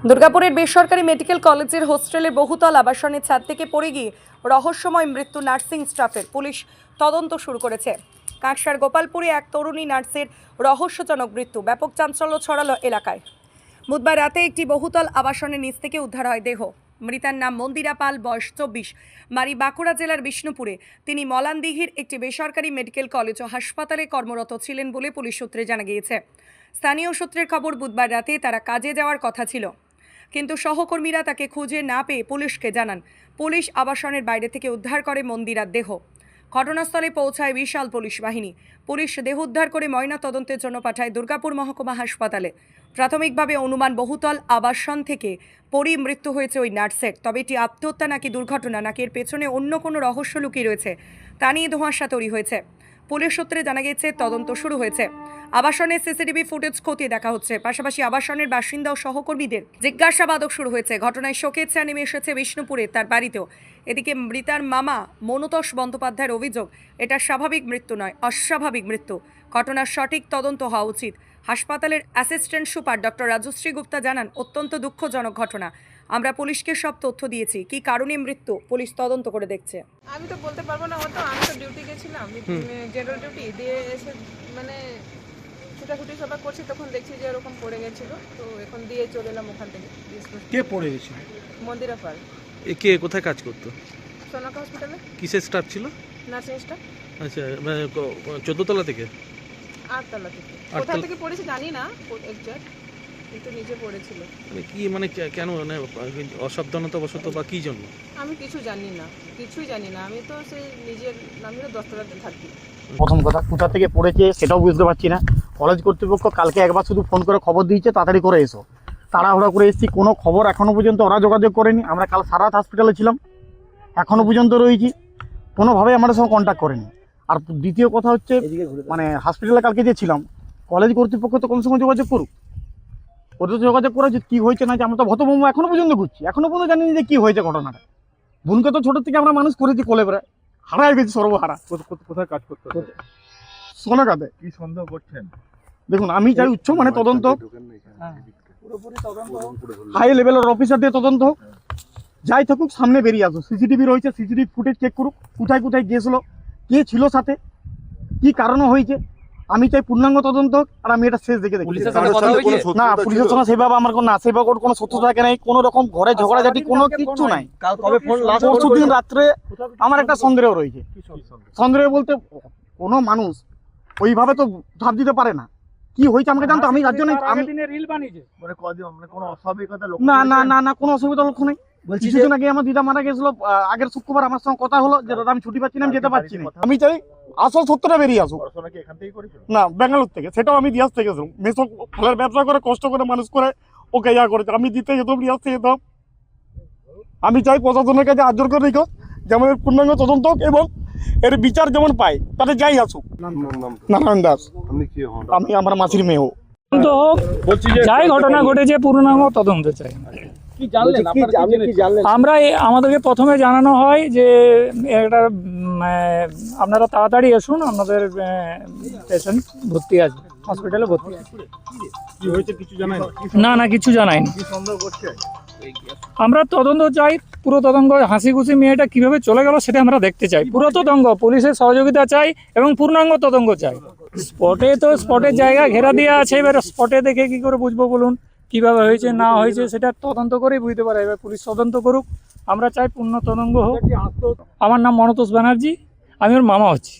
দুর্গাপুরের বেসরকারি মেডিকেল কলেজের হোস্টেলের বহুতল আবাসনের ছাদ থেকে পড়ে গিয়ে রহস্যময় মৃত্যু নার্সিং স্টাফের। পুলিশ তদন্ত শুরু করেছে। কাঁকসার গোপালপুরে এক তরুণী নার্সের রহস্যজনক মৃত্যু ব্যাপক চাঞ্চল্য ছড়ালো এলাকায়। বুধবার রাতে একটি বহুতল আবাসনের নিচ থেকে উদ্ধার হয় দেহ। মৃতার নাম মন্দিরা পাল, বয়স 24, বাড়ি বাঁকুড়া জেলার বিষ্ণুপুরে। তিনি মলানদিঘির একটি বেসরকারি মেডিকেল কলেজ ও হাসপাতালে কর্মরত ছিলেন বলে পুলিশ সূত্রে জানা গিয়েছে। স্থানীয় সূত্রের খবর, বুধবার রাতে তারা কাজে যাওয়ার কথা ছিল, কিন্তু সহকর্মীরা তাকে খুঁজে না পেয়ে পুলিশকে জানান। পুলিশ আবাসনের বাইরে থেকে উদ্ধার করে মন্দিরার দেহ। ঘটনাস্থলে পৌঁছায় বিশাল পুলিশ বাহিনী। পুলিশ দেহ উদ্ধার করে ময়না তদন্তের জন্য পাঠায় দুর্গাপুর মহকুমা হাসপাতালে। প্রাথমিকভাবে অনুমান বহুতল আবাসন থেকে মৃত্যু হয়েছে ওই নার্সের। তবে এটি আত্মহত্যা নাকি দুর্ঘটনা, নাকি এর পেছনে অন্য কোনো রহস্য লুকিয়ে রয়েছে, তা নিয়ে ধোঁয়াশা তৈরি হয়েছে। পুলিশ সূত্রে জানা গেছে তদন্ত শুরু হয়েছে। আবাসনের সিসিটিভি ফুটেজ খতিয়ে দেখা হচ্ছে। পাশাপাশি আবাসনের বাসিন্দা ও সহকর্মীদের জিজ্ঞাসাবাদও শুরু হয়েছে। ঘটনায় শোকের ছায়া নেমে এসেছে বিষ্ণুপুরে তার বাড়িতেও। এদিকে মৃতার মামা মনতোষ বন্দ্যোপাধ্যায়ের অভিযোগ, এটা স্বাভাবিক মৃত্যু নয়, অস্বাভাবিক মৃত্যু। ঘটনার সঠিক তদন্ত হওয়া উচিত। হাসপাতালের assistant super doctor Rajashree Gupta জানান, অত্যন্ত দুঃখজনক ঘটনা। আমরা পুলিশকে সব তথ্য দিয়েছি। কি কারণে মৃত্যু পুলিশ তদন্ত করে দেখছে। আমি তো বলতে পারবো না, হয়তো আমি তো ডিউটি গেছিলাম, জেনারেল ডিউটি দিয়ে এসে মানে ছুটাছুটি সবাই করছি, তখন দেখছি যে এরকম পড়ে গেছিল, তো এখন দিয়ে চলে এলাম ওখান থেকে। কে পড়ে গেছিল? মন্দিরা পাল। কে কোথায় কাজ করতো? সোনাকা হসপিটালে কিসের স্টাফ ছিল? Nursing staff. আচ্ছা, মানে 14 তলা থেকে? 8 তলা থেকে। কোথা থেকে পড়েছে জানি না এক্সাক্ট, কিন্তু নিচে পড়েছিল। মানে কি, মানে কেন, মানে অসাবধানতা বশত বা কি জন্য? আমি কিছুই জানি না। আমি তো সেই নিজের আমি তো 10 তলাতে থাকি। প্রথম কথা, কোথা থেকে পড়েছে সেটাও বুঝতে পারছি না। কলেজ কর্তৃপক্ষ কালকে একবার শুধু ফোন করে খবর দিয়েছে তাড়াতাড়ি করে এসো, তাড়াহুড়া করে এসেছি। কোনো খবর এখনো পর্যন্ত ওরা যোগাযোগ করেনি। আমরা কাল সারা রাত হসপিটালে ছিলাম, এখনো পর্যন্ত রয়েছি, কোনোভাবেই আমাদের সঙ্গে কন্ট্যাক্ট করেনি। আর দ্বিতীয় কথা হচ্ছে, মানে হসপিটালে কালকে যে ছিলাম, কলেজ কর্তৃপক্ষ তো কমসে কম যোগাযোগ করুক। ওদের তো যোগাযোগ করা যে কী হয়েছে না, যে আমরা তো ভতভম্ব এখনো পর্যন্ত ঘুরছি, এখনো পর্যন্ত জানি যে কী হয়েছে ঘটনাটা। বোনকে তো ছোটোর থেকে আমরা মানুষ করেছি কোলে বেড়ায়, হারাই গেছি সর্বহারা। কোথায় কাজ করতে? সোনাকাতে। কি সন্দেহ করছেন? দেখুন, আমি চাই উচ্চ মানে তদন্ত, হাই লেভেলের অফিসার দিয়ে তদন্ত হোক। যাই থাকুক, সামনে বেরিয়ে আসুক। সিসিটিভি রয়েছে, সিসিটিভি ফুটেজ চেক করুক, কোথায় কোথায় গিয়েছিল, কে ছিল সাথে, কি কারণে হয়েছে। আমি চাই পূর্ণাঙ্গ তদন্ত হোক, আর আমি এটা শেষ দেখে দেখি। না, পুলিশের সঙ্গে সেভাবে আমার সেভাবে কোনো শত্রুতা থাকে নাই, কোনো রকম ঘরে ঝগড়াঝাটি কোনো কিচ্ছু নাই। পরশু দিন রাত্রে আমার একটা সন্দেহ রয়েছে। সন্দেহ বলতে, কোনো মানুষ ওইভাবে তো ধাপ দিতে পারে না। কি হয়েছে আমাকে জানতো, আমি তার জন্য আমি কোনো অস্বাভাবিকতা না না না না কোনো অসুবিধা লক্ষ্য নেই। কিছুদিন আগে আমার দিদা মারা গেছিল, আগের শুক্রবার আমার সঙ্গে কথা হলো যে দাদা আমি ছুটি পাচ্ছি না, আমি যেতে পারছি না। আমি চাই আসল সত্যটা বেরিয়ে আসুক। না, ব্যাঙ্গালোর থেকে, সেটাও আমি রিয়াজ থেকে গেছিলাম। মেসো ফলের ব্যবসা করে কষ্ট করে মানুষ করে ওকে ইয়া করেছে, আমি দিতে যেতাম, রিয়াজ থেকে যেতাম। আমি চাই প্রশাসনের কাছে আর্য করে রেখো, যেমন এর পূর্ণাঙ্গ তদন্ত হোক এবং এর বিচার যেমন পাই, তাতে যাই আসুক। নারায়ণ দাস। আমি আমার মাসির মেয়েও। যাই ঘটনা ঘটেছে পূর্ণাঙ্গ তদন্ত চাই। আমরা আমাদেরকে প্রথমে জানানো হয় যে একটা আপনারা তাড়াতাড়ি আসুন, আপনাদের পেশেন্ট ভর্তি আছে, হসপিটালে ভর্তি আছে। না কিছু জানায়নি। আমরা তদন্ত চাই, পুরো তদন্ত। হাসি খুশি মেয়েটা কিভাবে চলে গেল সেটা আমরা দেখতে চাই। পুরো তদন্ত, পুলিশের সহযোগিতা চাই এবং পূর্ণাঙ্গ তদন্ত চাই। স্পটের জায়গা ঘেরা দেওয়া আছে, এবার স্পটে দেখে কি করে বুঝবো বলুন কিভাবে হয়েছে না হয়েছে, সেটা তদন্ত করেই বুঝতে পারে। এবার পুলিশ তদন্ত করুক, আমরা চাই পূর্ণ তদন্ত হোক। আমার নাম মনতোষ ব্যানার্জি, আমি ওর মামা হচ্ছি।